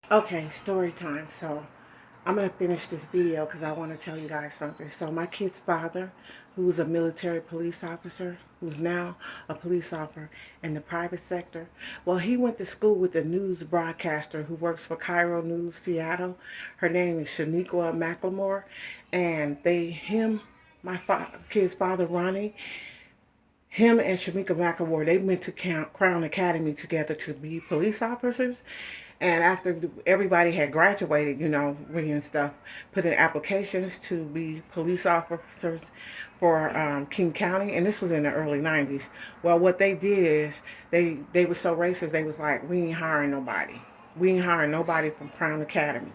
Okay, story time. So I'm going to finish this video because I want to tell you guys something. So my kid's father, who was a military police officer, who's now a police officer in the private sector, well, he went to school with a news broadcaster who works for Cairo News Seattle. Her name is Shaniqua McLemore. And my kid's father, Ronnie, him and Shamika McAwar, they went to Crown Academy together to be police officers. And after everybody had graduated, reading stuff, put in applications to be police officers for King County, and this was in the early '90s. Well, what they did is they were so racist. They was like, we ain't hiring nobody. We ain't hiring nobody from Crown Academy.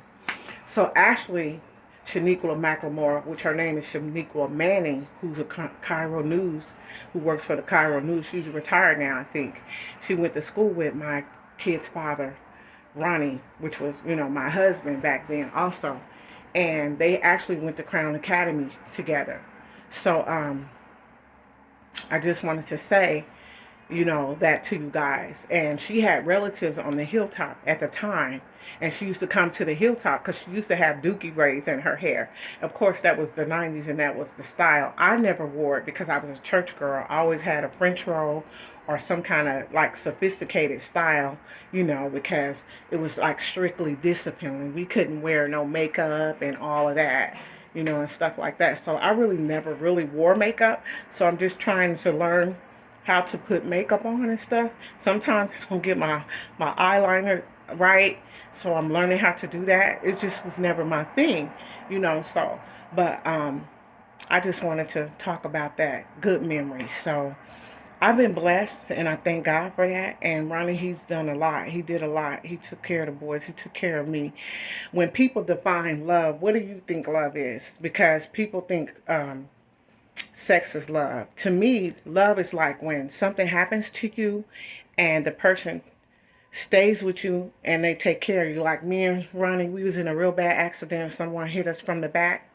So actually, Shaniqua McLemore, which her name is Shaniqua Manning, who's a Cairo News, who works for the Cairo News. She's retired now, I think. She went to school with my kid's father, Ronnie, which was, my husband back then also. And they actually went to Crown Academy together. So I just wanted to say, that to you guys. And she had relatives on the hilltop at the time. And she used to come to the hilltop because she used to have dookie braids in her hair. Of course, that was the '90s and that was the style. I never wore it because I was a church girl. I always had a French roll or some kind of like sophisticated style, because it was like strictly discipline. We couldn't wear no makeup and all of that, and stuff like that. So I really never really wore makeup. So I'm just trying to learn how to put makeup on and stuff. Sometimes I don't get my eyeliner right, so I'm learning how to do that. It just was never my thing, so but I just wanted to talk about that good memory. So I've been blessed and I thank God for that. And Ronnie, he's done a lot. He did a lot. He took care of the boys. He took care of me. When people define love, what do you think love is? Because people think sex is love. To me, love is like when something happens to you and the person stays with you and they take care of you. Like me and Ronnie, we was in a real bad accident. Someone hit us from the back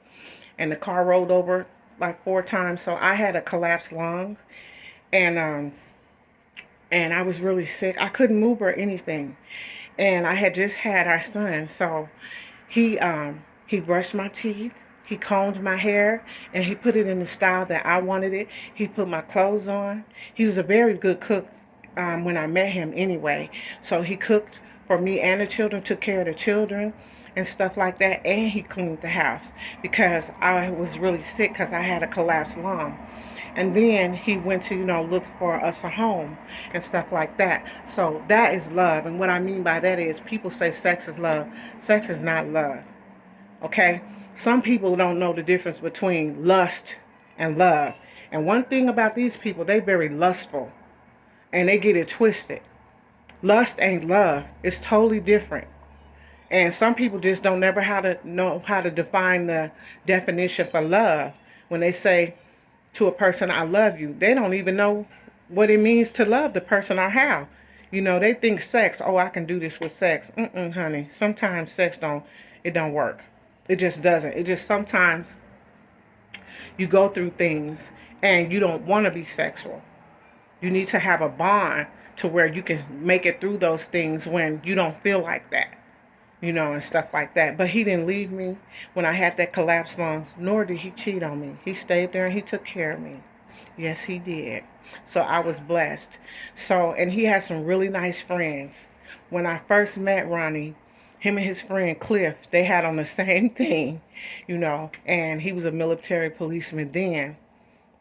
and the car rolled over like 4 times. So I had a collapsed lung and and I was really sick. I couldn't move or anything. And I had just had our son. So he brushed my teeth. He combed my hair and he put it in the style that I wanted it. He put my clothes on. He was a very good cook when I met him anyway. So he cooked for me and the children, took care of the children and stuff like that. And he cleaned the house because I was really sick because I had a collapsed lung. And then he went to, look for us a home and stuff like that. So that is love. And what I mean by that is people say sex is love. Sex is not love. Okay? Some people don't know the difference between lust and love. And one thing about these people, they very lustful. And they get it twisted. Lust ain't love. It's totally different. And some people just don't never know how to define the definition for love. When they say to a person, I love you, they don't even know what it means to love the person or how. They think sex, oh, I can do this with sex. Honey. Sometimes sex don't work. It just doesn't. It just sometimes you go through things and you don't want to be sexual. You need to have a bond to where you can make it through those things when you don't feel like that, and stuff like that. But he didn't leave me when I had that collapsed lungs, nor did he cheat on me. He stayed there and he took care of me. Yes, he did. So I was blessed. So, and he has some really nice friends. When I first met Ronnie, him and his friend Cliff, they had on the same thing, and he was a military policeman then,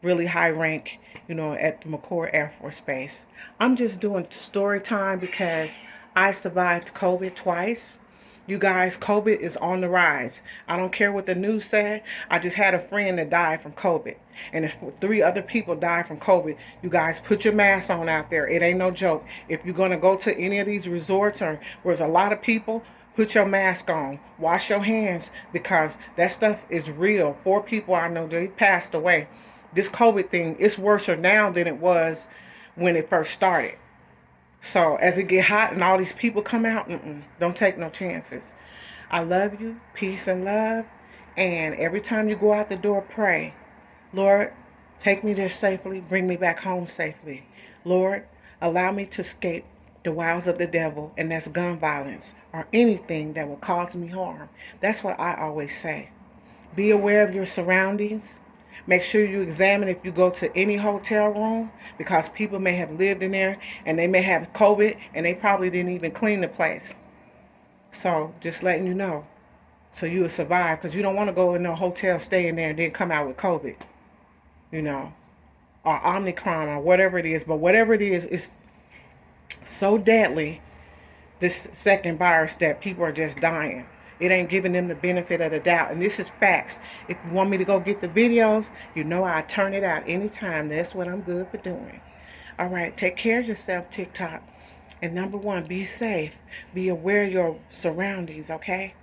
really high rank, at the McCord Air Force Base. I'm just doing story time because I survived COVID twice. You guys, COVID is on the rise. I don't care what the news said. I just had a friend that died from COVID. And if 3 other people died from COVID, you guys put your mask on out there. It ain't no joke. If you're going to go to any of these resorts or where there's a lot of people, put your mask on. Wash your hands because that stuff is real. 4 people I know, they passed away. This COVID thing, it's worse now than it was when it first started. So as it get hot and all these people come out, don't take no chances. I love you. Peace and love. And every time you go out the door, pray. Lord, take me there safely. Bring me back home safely. Lord, allow me to escape the wiles of the devil, and that's gun violence or anything that will cause me harm. That's what I always say. Be aware of your surroundings. Make sure you examine if you go to any hotel room, because people may have lived in there and they may have COVID and they probably didn't even clean the place. So just letting you know, so you will survive, because you don't want to go in no hotel, stay in there, and then come out with COVID, you know, or Omicron or whatever it is. But whatever it is, it's so deadly, this second virus, that people are just dying. It ain't giving them the benefit of the doubt. And this is facts. If you want me to go get the videos, you know I turn it out anytime. That's what I'm good for doing. All right, take care of yourself, TikTok. And number one, be safe. Be aware of your surroundings, okay?